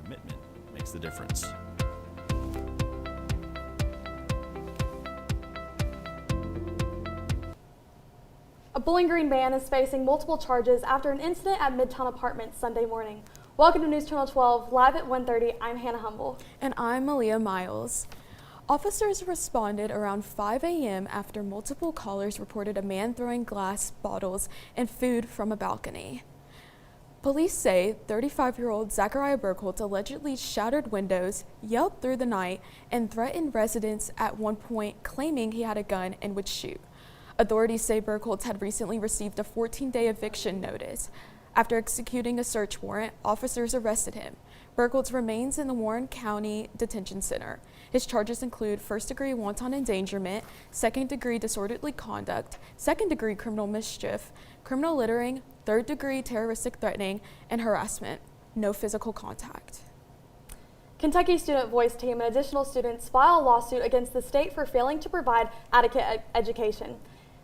commitment makes the difference. A Bowling Green man is facing multiple charges after an incident at Midtown Apartments Sunday morning. Welcome to News Channel 12, live at 1:30. I'm Hannah Humble. And I'm Malia Miles. Officers responded around 5 a.m. after multiple callers reported a man throwing glass bottles and food from a balcony. Police say 35-year-old Zachariah Burkholtz allegedly shattered windows, yelled through the night, and threatened residents at one point, claiming he had a gun and would shoot. Authorities say Burkholtz had recently received a 14-day eviction notice. After executing a search warrant, officers arrested him. Burkholtz remains in the Warren County Detention Center. His charges include first-degree wanton endangerment, second-degree disorderly conduct, second-degree criminal mischief, criminal littering, third-degree terroristic threatening, and harassment. No physical contact. Kentucky Student Voice Team and additional students file a lawsuit against the state for failing to provide adequate education.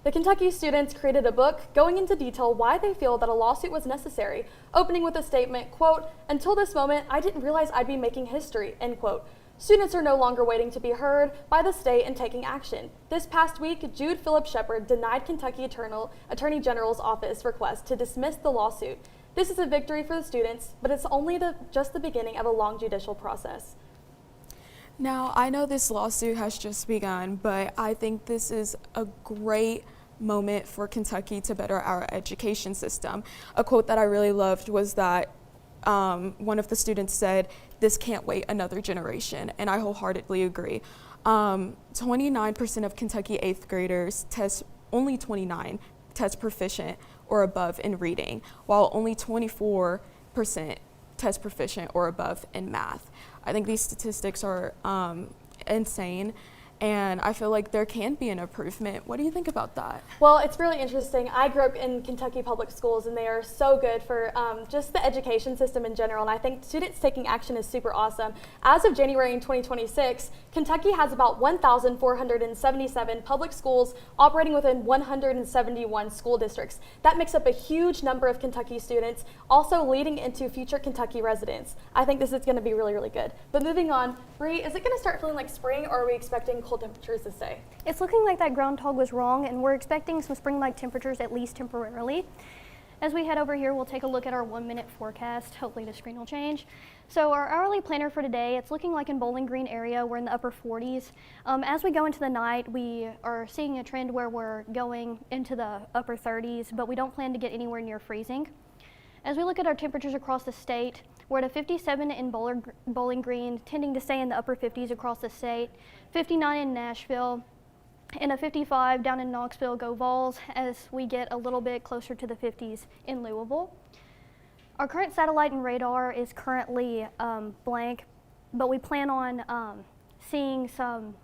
The Kentucky students created a book going into detail why they feel that a lawsuit was necessary, opening with a statement, quote, "Until this moment, I didn't realize I'd be making history," end quote. Students are no longer waiting to be heard by the state and taking action. This past week, Jude Phillips Shepard denied Kentucky Attorney General's office request to dismiss the lawsuit. This is a victory for the students, but it's only just the beginning of a long judicial process. Now, I know this lawsuit has just begun, but I think this is a great moment for Kentucky to better our education system. A quote that I really loved was that one of the students said, "This can't wait another generation," and I wholeheartedly agree. 29% of Kentucky 8th graders only 29 test proficient or above in reading, while only 24% test proficient or above in math. I think these statistics are insane, and I feel like there can be an improvement. What do you think about that? Well, it's really interesting. I grew up in Kentucky public schools, and they are so good for just the education system in general, and I think students taking action is super awesome. As of January in 2026, Kentucky has about 1,477 public schools operating within 171 school districts. That makes up a huge number of Kentucky students, also leading into future Kentucky residents. I think this is going to be really, really good. But moving on, Bree, is it going to start feeling like spring, or are we expecting cold temperatures to stay? It's looking like that groundhog was wrong, and we're expecting some spring-like temperatures at least temporarily. As we head over here, we'll take a look at our 1-minute forecast. Hopefully the screen will change. So our hourly planner for today, it's looking like in Bowling Green area, we're in the upper 40s. As we go into the night, we are seeing a trend where we're going into the upper 30s, but we don't plan to get anywhere near freezing. As we look at our temperatures across the state, we're at a 57 in Bowling Green, tending to stay in the upper 50s across the state, 59 in Nashville, and a 55 down in Knoxville, go Vols, as we get a little bit closer to the 50s in Louisville. Our current satellite and radar is currently blank, but we plan on seeing some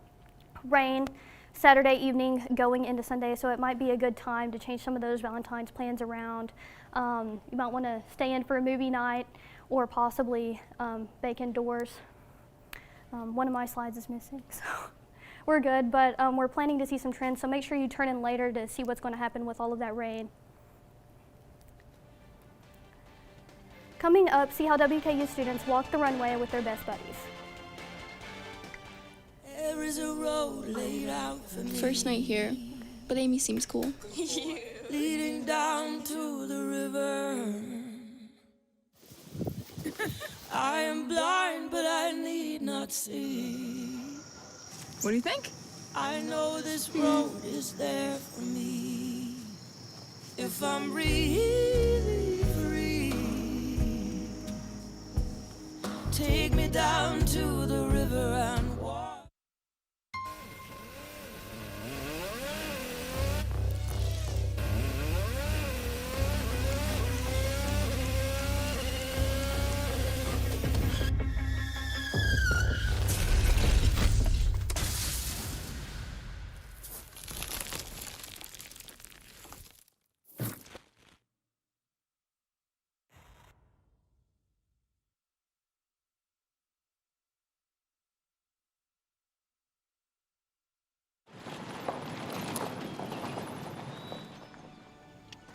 rain Saturday evening going into Sunday, so it might be a good time to change some of those Valentine's plans around. You might want to stay in for a movie night or possibly bake indoors. One of my slides is missing, so we're good, but we're planning to see some trends, so make sure you turn in later to see what's going to happen with all of that rain. Coming up, see how WKU students walk the runway with their best buddies. There is a road laid out for me. First night here, but Amy seems cool. Leading down to the river. I am blind, but I need not see. What do you think? I know this road is there for me. If I'm really free, take me down to the river and walk.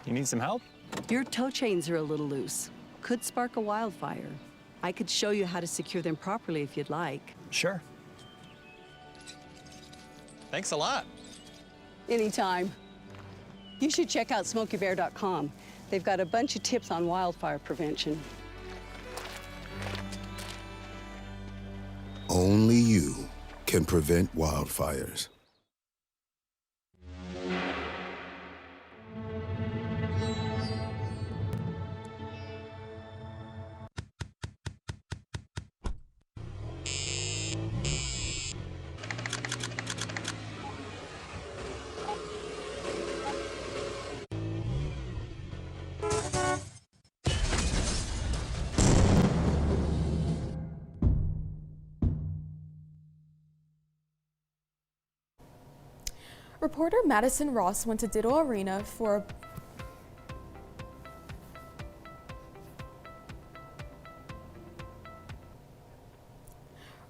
You need some help? Your tow chains are a little loose. Could spark a wildfire. I could show you how to secure them properly if you'd like. Sure. Thanks a lot. Anytime. You should check out SmokeyBear.com. They've got a bunch of tips on wildfire prevention. Only you can prevent wildfires. Reporter Madison Ross went to Diddle Arena for a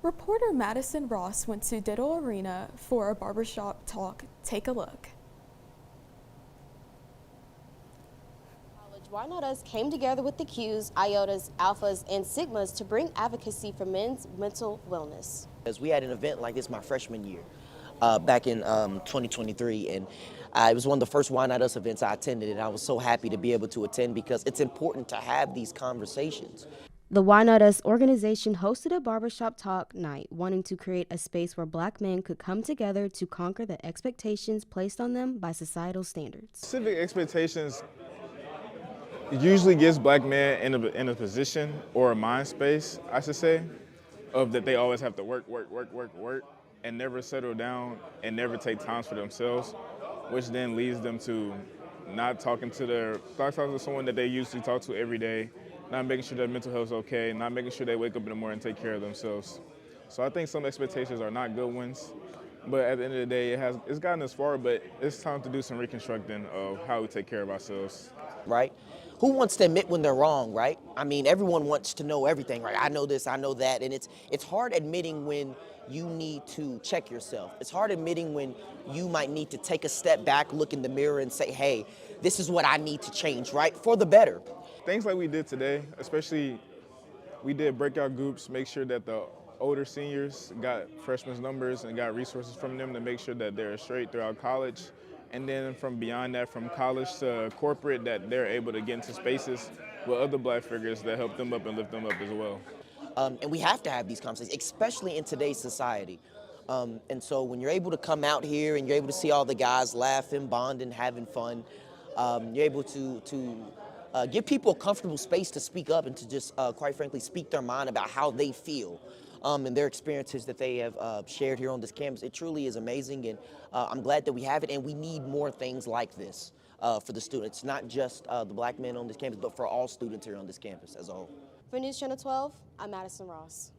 Reporter Madison Ross went to Diddle Arena for a barbershop talk. Take a look. Why Not Us came together with the Qs, Iotas, Alphas, and Sigmas to bring advocacy for men's mental wellness. As we had an event like this my freshman year, back in 2023, and it was one of the first Why Not Us events I attended, and I was so happy to be able to attend because it's important to have these conversations. The Why Not Us organization hosted a barbershop talk night, wanting to create a space where Black men could come together to conquer the expectations placed on them by societal standards. Civic expectations usually gives Black men in a position or a mind space, I should say, of that they always have to work, and never settle down and never take time for themselves, which then leads them to not talking to someone that they usually talk to every day, not making sure their mental health is okay, not making sure they wake up in the morning and take care of themselves. So I think some expectations are not good ones, but at the end of the day, it's gotten us far, but it's time to do some reconstructing of how we take care of ourselves. Right? Who wants to admit when they're wrong, right? I mean, everyone wants to know everything, right? I know this, I know that, and it's hard admitting when you need to check yourself. It's hard admitting when you might need to take a step back, look in the mirror and say, hey, this is what I need to change, right? For the better. Things like we did today, especially we did breakout groups, make sure that the older seniors got freshmen's numbers and got resources from them to make sure that they're straight throughout college. And then from beyond that, from college to corporate, that they're able to get into spaces with other Black figures that help them up and lift them up as well. And we have to have these conversations, especially in today's society. And so when you're able to come out here and you're able to see all the guys laughing, bonding, having fun, you're able to give people a comfortable space to speak up and to just, quite frankly, speak their mind about how they feel. And their experiences that they have shared here on this campus. It truly is amazing, and I'm glad that we have it, and we need more things like this for the students, not just the Black men on this campus, but for all students here on this campus as a whole. For News Channel 12, I'm Madison Ross.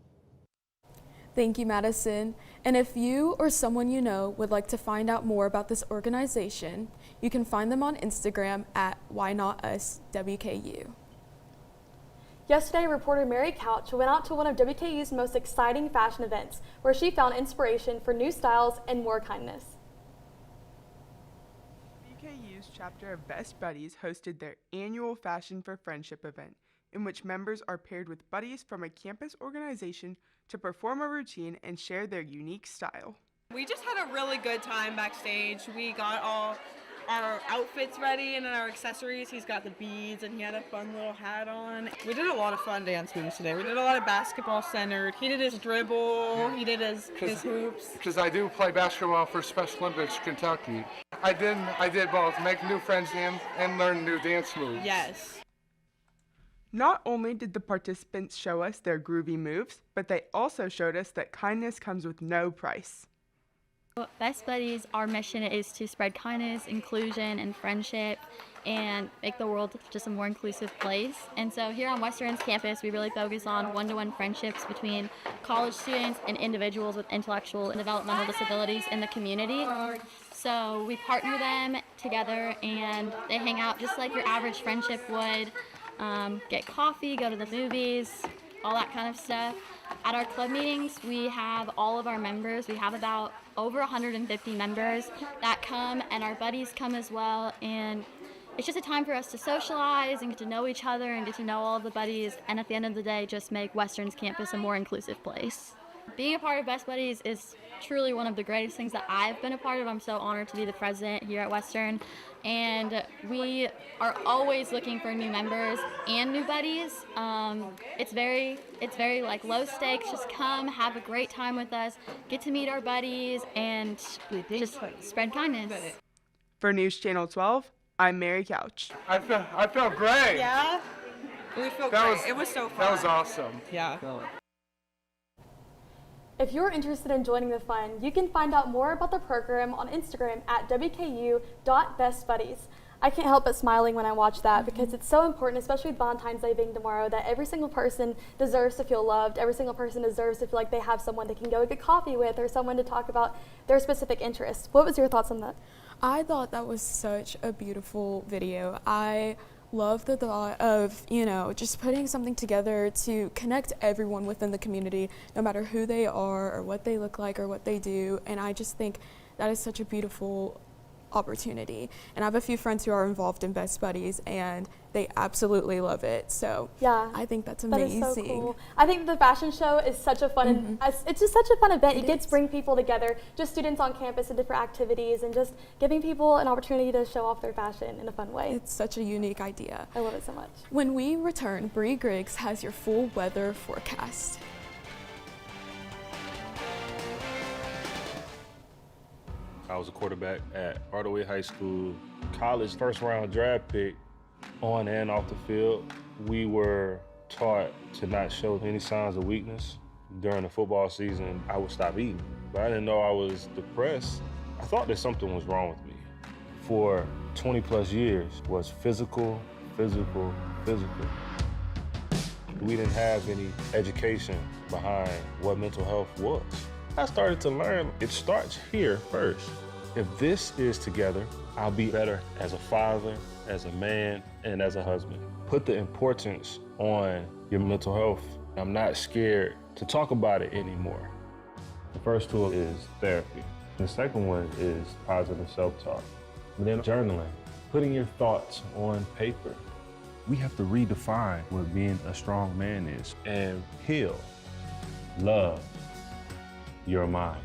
Thank you, Madison. And if you or someone you know would like to find out more about this organization, you can find them on Instagram at WhyNotUsWKU. Yesterday, reporter Mary Couch went out to one of WKU's most exciting fashion events, where she found inspiration for new styles and more kindness. WKU's chapter of Best Buddies hosted their annual Fashion for Friendship event, in which members are paired with buddies from a campus organization to perform a routine and share their unique style. We just had a really good time backstage. We got all our outfits ready and our accessories. He's got the beads and he had a fun little hat on. We did a lot of fun dance moves today. We did a lot of basketball centered. He did his dribble, he did his hoops. Because I do play basketball for Special Olympics Kentucky. I did both, make new friends and learn new dance moves. Yes. Not only did the participants show us their groovy moves, but they also showed us that kindness comes with no price. Best Buddies, our mission is to spread kindness, inclusion, and friendship, and make the world just a more inclusive place. And so here on Western's campus, we really focus on one-to-one friendships between college students and individuals with intellectual and developmental disabilities in the community. So we partner them together, and they hang out just like your average friendship would. Get coffee, go to the movies, all that kind of stuff. At our club meetings, we have all of our members. We have about over 150 members that come, and our buddies come as well. And it's just a time for us to socialize and get to know each other and get to know all of the buddies, and at the end of the day, just make Western's campus a more inclusive place. Being a part of Best Buddies is truly one of the greatest things that I've been a part of. I'm so honored to be the president here at Western, and we are always looking for new members and new buddies. It's very like low stakes. Just come, have a great time with us, get to meet our buddies, and just spread kindness. For News Channel 12, I'm Mary Couch. I felt great. Yeah? We felt great. It was so fun. That was awesome. Yeah. If you're interested in joining the fun, you can find out more about the program on Instagram at wku.bestbuddies. I can't help but smiling when I watch that because it's so important, especially with Valentine's Day being tomorrow, that every single person deserves to feel loved. Every single person deserves to feel like they have someone they can go get coffee with or someone to talk about their specific interests. What was your thoughts on that? I thought that was such a beautiful video. I love the thought of, just putting something together to connect everyone within the community, no matter who they are or what they look like or what they do. And I just think that is such a beautiful opportunity. And I have a few friends who are involved in Best Buddies, and they absolutely love it. So yeah, I think that's amazing. That is so cool. I think the fashion show is such a fun, it's just such a fun event. It gets bring people together, just students on campus and different activities, and just giving people an opportunity to show off their fashion in a fun way. It's such a unique idea. I love it so much. When we return, Bree Griggs has your full weather forecast. I was a quarterback at Hardaway High School, college first-round draft pick. On and off the field, we were taught to not show any signs of weakness. During the football season, I would stop eating. But I didn't know I was depressed. I thought that something was wrong with me. For 20 plus years was physical. We didn't have any education behind what mental health was. I started to learn it starts here first. If this is together, I'll be better as a father, as a man, and as a husband. Put the importance on your mental health. I'm not scared to talk about it anymore. The first tool is therapy. The second one is positive self-talk. And then journaling, putting your thoughts on paper. We have to redefine what being a strong man is and heal, love your mind.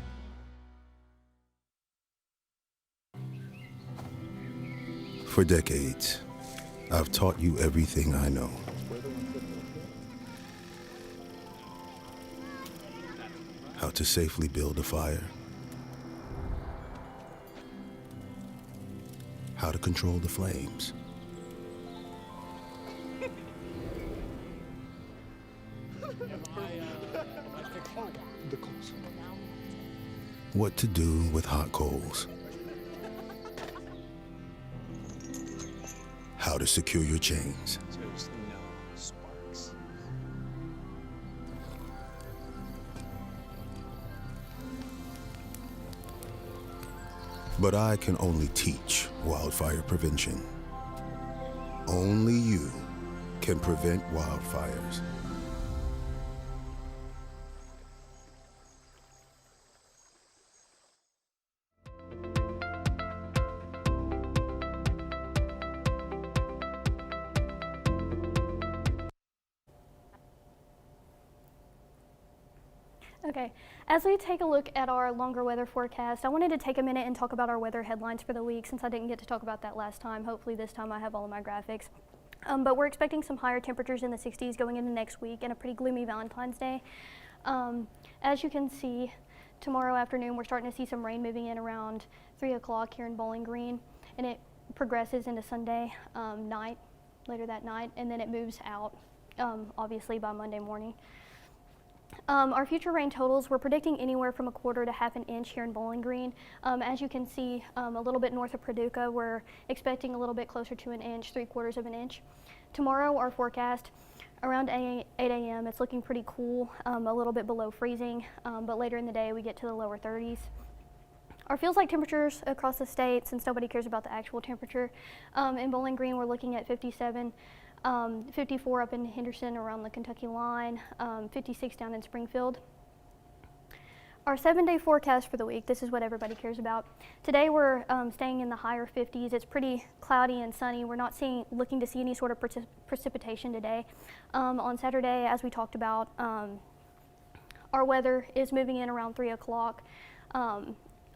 For decades, I've taught you everything I know. How to safely build a fire. How to control the flames. What to do with hot coals. How to secure your chains. But I can only teach wildfire prevention. Only you can prevent wildfires. Okay, as we take a look at our longer weather forecast, I wanted to take a minute and talk about our weather headlines for the week since I didn't get to talk about that last time. Hopefully this time I have all of my graphics. But we're expecting some higher temperatures in the 60s going into next week and a pretty gloomy Valentine's Day. As you can see, tomorrow afternoon we're starting to see some rain moving in around 3 o'clock here in Bowling Green, and it progresses into Sunday night, later that night, and then it moves out obviously by Monday morning. Our future rain totals, we're predicting anywhere from 1/4 to 1/2 inch here in Bowling Green. As you can see, a little bit north of Paducah, we're expecting a little bit closer to 1 inch, 3/4 of an inch. Tomorrow, our forecast, around 8 a.m., it's looking pretty cool, a little bit below freezing, but later in the day, we get to the lower 30s. Our feels like temperatures across the state, since nobody cares about the actual temperature, in Bowling Green, we're looking at 57. 54 up in Henderson around the Kentucky line, 56 down in Springfield. Our 7-day forecast for the week, this is what everybody cares about. Today we're staying in the higher 50s. It's pretty cloudy and sunny. We're not looking to see any sort of precipitation today. On Saturday, as we talked about, our weather is moving in around 3 o'clock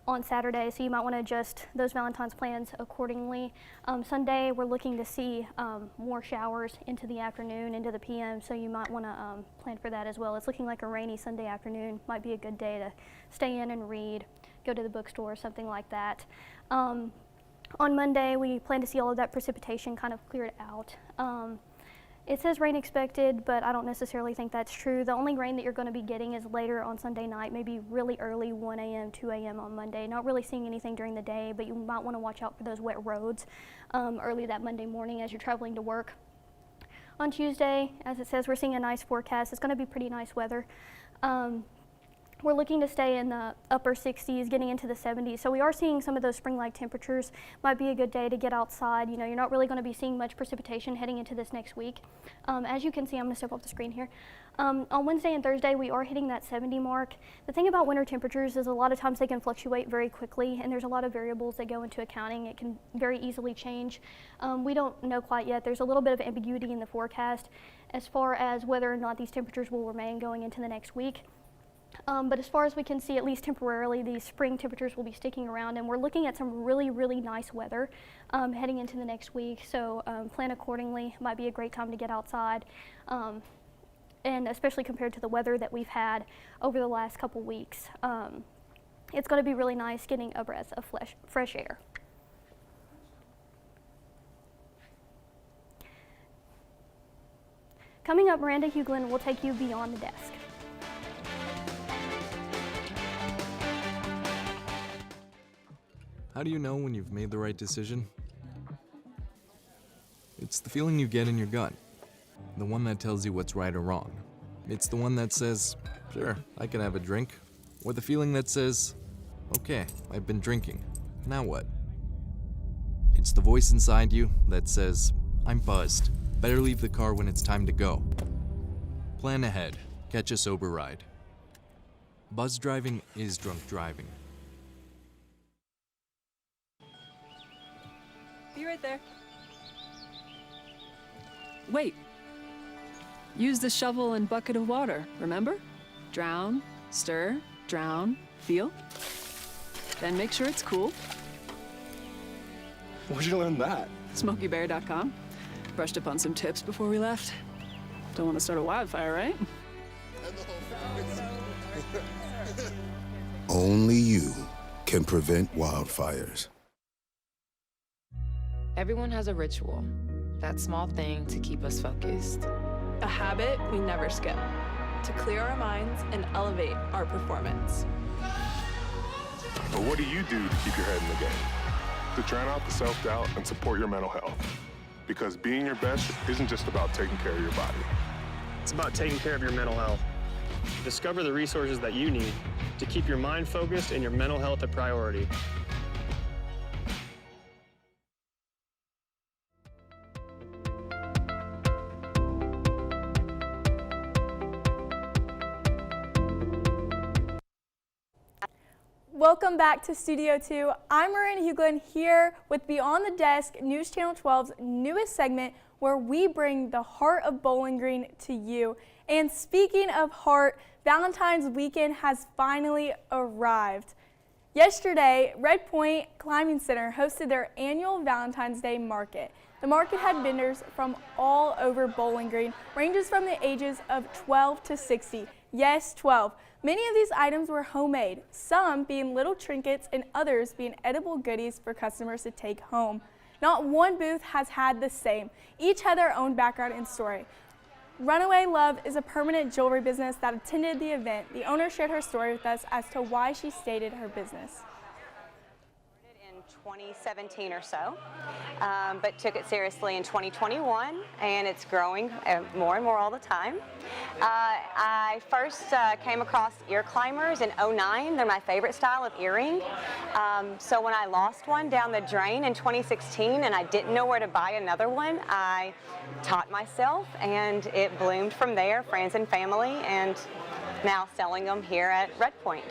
on Saturday, so you might want to adjust those Valentine's plans accordingly. Sunday, we're looking to see more showers into the afternoon, into the PM, so you might want to plan for that as well. It's looking like a rainy Sunday afternoon. Might be a good day to stay in and read, go to the bookstore, something like that. On Monday, we plan to see all of that precipitation kind of cleared out. It says rain expected, but I don't necessarily think that's true. The only rain that you're going to be getting is later on Sunday night, maybe really early, 1 a.m., 2 a.m. on Monday. Not really seeing anything during the day, but you might want to watch out for those wet roads early that Monday morning as you're traveling to work. On Tuesday, as it says, we're seeing a nice forecast. It's going to be pretty nice weather. We're looking to stay in the upper 60s, getting into the 70s. So we are seeing some of those spring-like temperatures. Might be a good day to get outside. You know, you're not really going to be seeing much precipitation heading into this next week. As you can see, I'm going to step off the screen here. On Wednesday and Thursday, we are hitting that 70 mark. The thing about winter temperatures is a lot of times they can fluctuate very quickly, and there's a lot of variables that go into accounting. It can very easily change. We don't know quite yet. There's a little bit of ambiguity in the forecast as far as whether or not these temperatures will remain going into the next week. But as far as we can see, at least temporarily, these spring temperatures will be sticking around, and we're looking at some really, really nice weather heading into the next week. So plan accordingly. Might be a great time to get outside, and especially compared to the weather that we've had over the last couple weeks. It's going to be really nice getting a breath of fresh air. Coming up, Miranda Huglin will take you beyond the desk. How do you know when you've made the right decision? It's the feeling you get in your gut, the one that tells you what's right or wrong. It's the one that says, sure, I can have a drink, or the feeling that says, okay, I've been drinking, now what? It's the voice inside you that says, I'm buzzed, better leave the car when it's time to go. Plan ahead, catch a sober ride. Buzz driving is drunk driving. Be right there. Wait. Use the shovel and bucket of water, remember? Drown, stir, drown, feel. Then make sure it's cool. Where'd you learn that? SmokeyBear.com. Brushed up on some tips before we left. Don't want to start a wildfire, right? Only you can prevent wildfires. Everyone has a ritual, that small thing to keep us focused. A habit we never skip, to clear our minds and elevate our performance. But what do you do to keep your head in the game? To drown out the self-doubt and support your mental health. Because being your best isn't just about taking care of your body. It's about taking care of your mental health. Discover the resources that you need to keep your mind focused and your mental health a priority. Welcome back to Studio 2. I'm Miranda Huglin here with Beyond the Desk, News Channel 12's newest segment where we bring the heart of Bowling Green to you. And speaking of heart, Valentine's weekend has finally arrived. Yesterday, Red Point Climbing Center hosted their annual Valentine's Day market. The market had vendors from all over Bowling Green, ranges from the ages of 12 to 60. Yes, 12. Many of these items were homemade, some being little trinkets and others being edible goodies for customers to take home. Not one booth has had the same. Each had their own background and story. Runaway Love is a permanent jewelry business that attended the event. The owner shared her story with us as to why she started her business. 2017 or so, but took it seriously in 2021, and it's growing more and more all the time. I first came across ear climbers in '09. They're my favorite style of earring. So when I lost one down the drain in 2016 and I didn't know where to buy another one, I taught myself, and it bloomed from there, friends and family, and now selling them here at Red Point.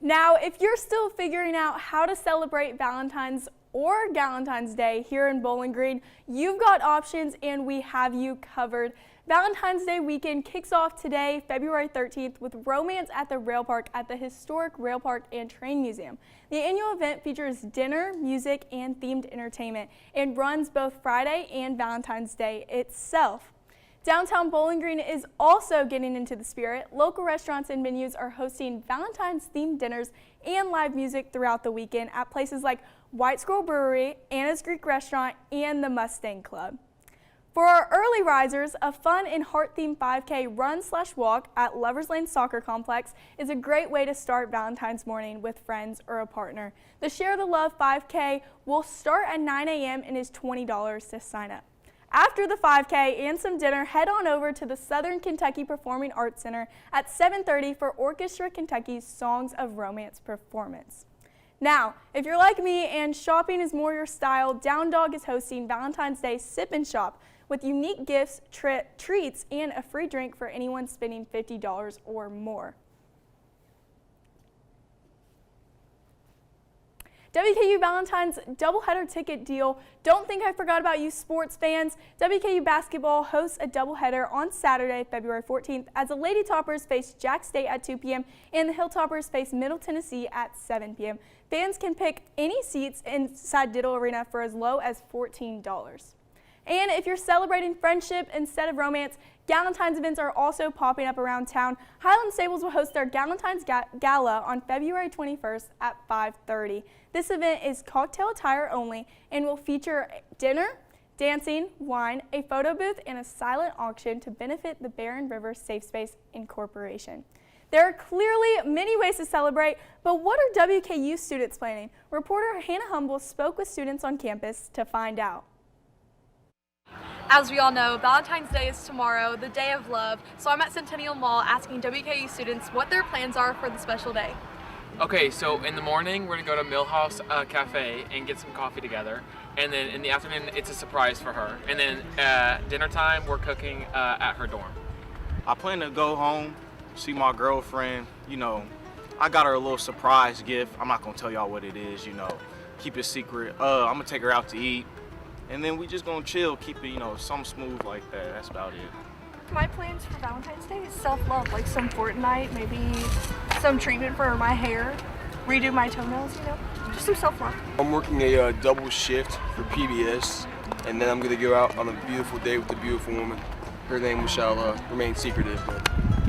Now, if you're still figuring out how to celebrate Valentine's or Galentine's Day here in Bowling Green, you've got options and we have you covered. Valentine's Day weekend kicks off today, February 13th, with Romance at the Rail Park at the historic Rail Park and Train Museum. The annual event features dinner, music, and themed entertainment and runs both Friday and Valentine's Day itself. Downtown Bowling Green is also getting into the spirit. Local restaurants and venues are hosting Valentine's themed dinners and live music throughout the weekend at places like White Squirrel Brewery, Anna's Greek Restaurant, and the Mustang Club. For our early risers, a fun and heart-themed 5K run/walk at Lovers Lane Soccer Complex is a great way to start Valentine's morning with friends or a partner. The Share the Love 5K will start at 9 a.m. and is $20 to sign up. After the 5K and some dinner, head on over to the Southern Kentucky Performing Arts Center at 7:30 for Orchestra Kentucky's Songs of Romance performance. Now, if you're like me and shopping is more your style, Down Dog is hosting Valentine's Day Sip and Shop with unique gifts, treats, and a free drink for anyone spending $50 or more. WKU Valentine's doubleheader ticket deal. Don't think I forgot about you sports fans. WKU basketball hosts a doubleheader on Saturday, February 14th, as the Lady Toppers face Jack State at 2 p.m. and the Hilltoppers face Middle Tennessee at 7 p.m. Fans can pick any seats inside Diddle Arena for as low as $14. And if you're celebrating friendship instead of romance, Galentine's events are also popping up around town. Highland Stables will host their Galentine's Gala on February 21st at 5:30. This event is cocktail attire only and will feature dinner, dancing, wine, a photo booth, and a silent auction to benefit the Barren River Safe Space Incorporation. There are clearly many ways to celebrate, but what are WKU students planning? Reporter Hannah Humble spoke with students on campus to find out. As we all know, Valentine's Day is tomorrow, the day of love, so I'm at Centennial Mall asking WKU students what their plans are for the special day. Okay, so in the morning we're gonna go to Millhouse Cafe and get some coffee together, and then in the afternoon it's a surprise for her, and then dinner time we're cooking at her dorm. I plan to go home, see my girlfriend. You know, I got her a little surprise gift. I'm not gonna tell y'all what it is, you know, keep it secret. I'm gonna take her out to eat. And then we just gonna chill, keep it, you know, something smooth like that. That's about it. My plans for Valentine's Day is self-love, like some Fortnite, maybe some treatment for my hair, redo my toenails, you know, just some self-love. I'm working a double shift for PBS, and then I'm gonna go out on a beautiful day with a beautiful woman. Her name shall remain secretive, but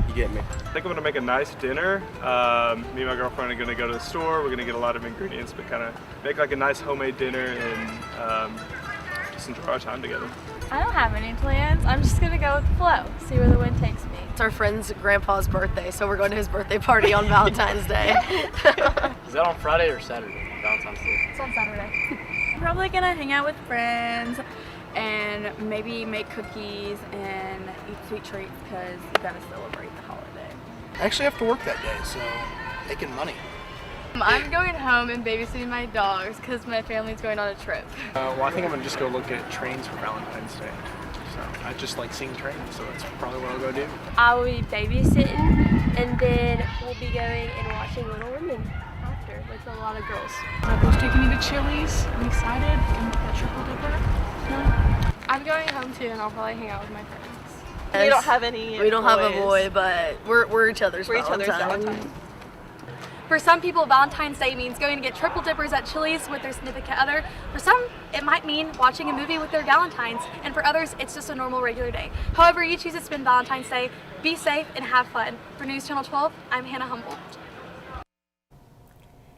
you get me. I think I'm gonna make a nice dinner. Me and my girlfriend are gonna go to the store. We're gonna get a lot of ingredients, but kind of make like a nice homemade dinner and just enjoy our time together. I don't have any plans. I'm just gonna go with the flow, see where the wind takes me. It's our friend's grandpa's birthday, so we're going to his birthday party on Valentine's Day. Is that on Friday or Saturday, Valentine's Day? It's on Saturday. Probably gonna hang out with friends and maybe make cookies and eat sweet treats because you gotta celebrate the holiday. I actually have to work that day, so making money. I'm going home and babysitting my dogs because my family's going on a trip. Well, I think I'm gonna just go look at trains for Valentine's Day. So I just like seeing trains, so that's probably what I'll go do. I will be babysitting, and then we'll be going and watching Little Women after with a lot of girls. My brother's taking me to Chili's. I'm excited. And that triple dipper. No. I'm going home too, and I'll probably hang out with my friends. We don't have any. We don't boys. have a boy, but we're each other's Valentine. For some people, Valentine's Day means going to get triple dippers at Chili's with their significant other. For some, it might mean watching a movie with their Galentines, and for others, it's just a normal, regular day. However you choose to spend Valentine's Day, be safe and have fun. For News Channel 12, I'm Hannah Humble.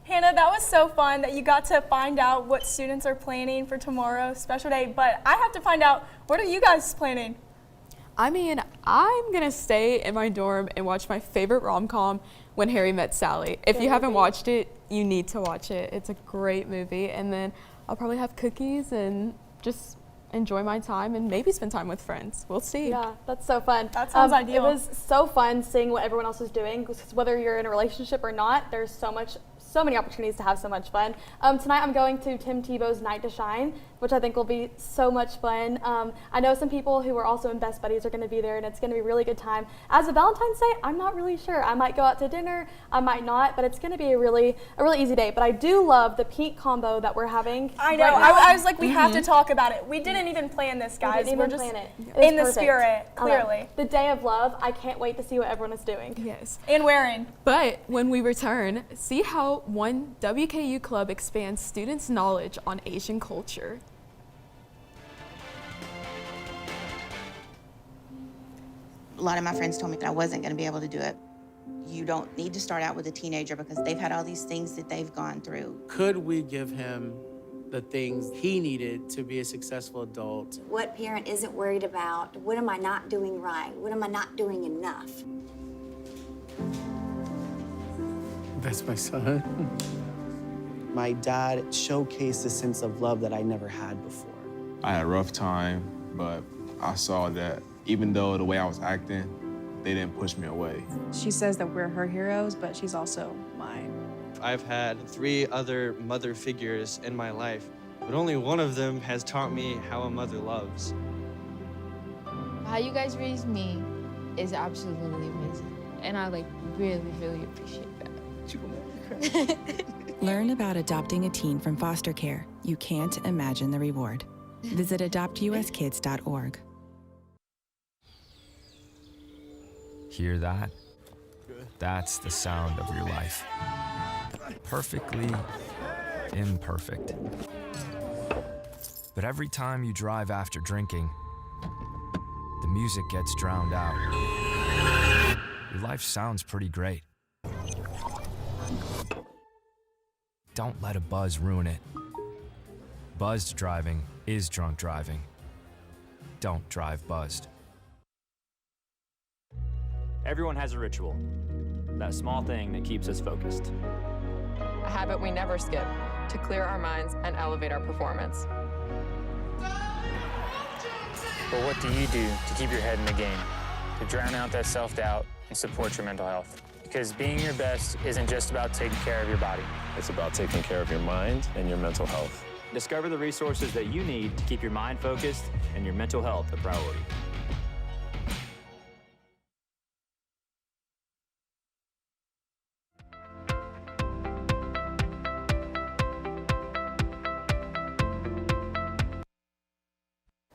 Hannah, that was so fun that you got to find out what students are planning for tomorrow's special day, but I have to find out, what are you guys planning? I mean, I'm gonna stay in my dorm and watch my favorite rom-com, When Harry Met Sally. If you haven't watched it, you need to watch it. It's a great movie. And then I'll probably have cookies and just enjoy my time and maybe spend time with friends. We'll see. Yeah, that's so fun. That sounds ideal. It was so fun seeing what everyone else is doing, because whether you're in a relationship or not, there's so much so many opportunities to have so much fun. Tonight I'm going to Tim Tebow's Night to Shine, which I think will be so much fun. I know some people who are also in Best Buddies are going to be there, and it's going to be a really good time. As a Valentine's Day, I'm not really sure. I might go out to dinner, I might not, but it's going to be a really easy day. But I do love the pink combo that we're having. I know. Right now. I was like, we have to talk about it. We didn't even plan this, guys. We didn't We're even just plan it. in the Perfect. spirit, clearly. The day of love. I can't wait to see what everyone is doing. Yes. And wearing. But when we return, see how one WKU club expands students' knowledge on Asian culture. A lot of my friends told me that I wasn't going to be able to do it. You don't need to start out with a teenager because they've had all these things that they've gone through. Could we give him the things he needed to be a successful adult? What parent isn't worried about, what am I not doing right? What am I not doing enough? That's my son. My dad showcased a sense of love that I never had before. I had a rough time, but I saw that even though the way I was acting, they didn't push me away. She says that we're her heroes, but she's also mine. I've had 3 other mother figures in my life, but only one of them has taught me how a mother loves. How you guys raised me is absolutely amazing. And I really appreciate that. Learn about adopting a teen from foster care. You can't imagine the reward. Visit adoptuskids.org. Hear that? That's the sound of your life. Perfectly imperfect. But every time you drive after drinking, the music gets drowned out. Your life sounds pretty great. Don't let a buzz ruin it. Buzzed driving is drunk driving. Don't drive buzzed. Everyone has a ritual, that small thing that keeps us focused. A habit we never skip to clear our minds and elevate our performance. But what do you do to keep your head in the game, to drown out that self-doubt and support your mental health? Because being your best isn't just about taking care of your body. It's about taking care of your mind and your mental health. Discover the resources that you need to keep your mind focused and your mental health a priority.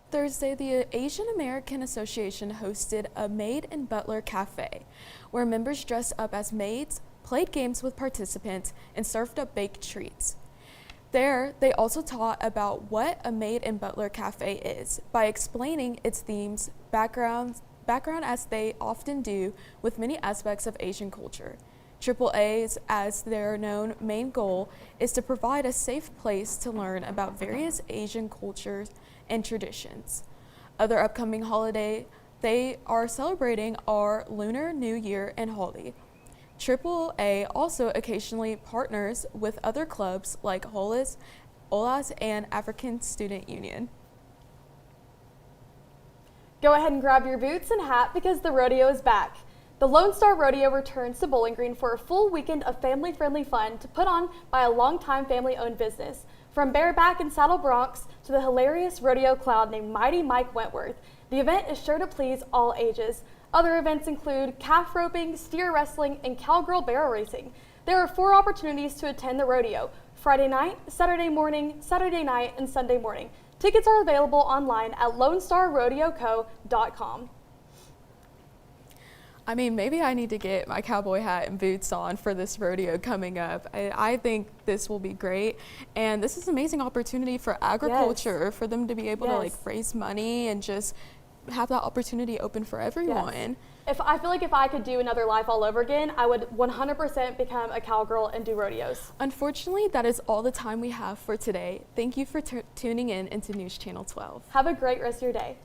Thursday, the Asian American Association hosted a Maid and Butler Cafe, where members dressed up as maids, played games with participants, and served up baked treats. There, they also taught about what a Maid and Butler Cafe is by explaining its themes, background as they often do with many aspects of Asian culture. AAA's, as their known main goal, is to provide a safe place to learn about various Asian cultures and traditions. Other upcoming holiday they are celebrating are Lunar New Year and Holi. AAA also occasionally partners with other clubs like OLAS and African Student Union. Go ahead and grab your boots and hat because the rodeo is back. The Lone Star Rodeo returns to Bowling Green for a full weekend of family-friendly fun to put on by a longtime family-owned business. From bareback and saddle broncs to the hilarious rodeo clown named Mighty Mike Wentworth, the event is sure to please all ages. Other events include calf roping, steer wrestling, and cowgirl barrel racing. There are 4 opportunities to attend the rodeo: Friday night, Saturday morning, Saturday night, and Sunday morning. Tickets are available online at LoneStarRodeoCo.com. I mean, maybe I need to get my cowboy hat and boots on for this rodeo coming up. I think this will be great. And this is an amazing opportunity for agriculture, for them to be able to raise money and just have that opportunity open for everyone. I feel like if I could do another life all over again, I would 100% become a cowgirl and do rodeos. Unfortunately, that is all the time we have for today. Thank you for tuning in into News Channel 12. Have a great rest of your day.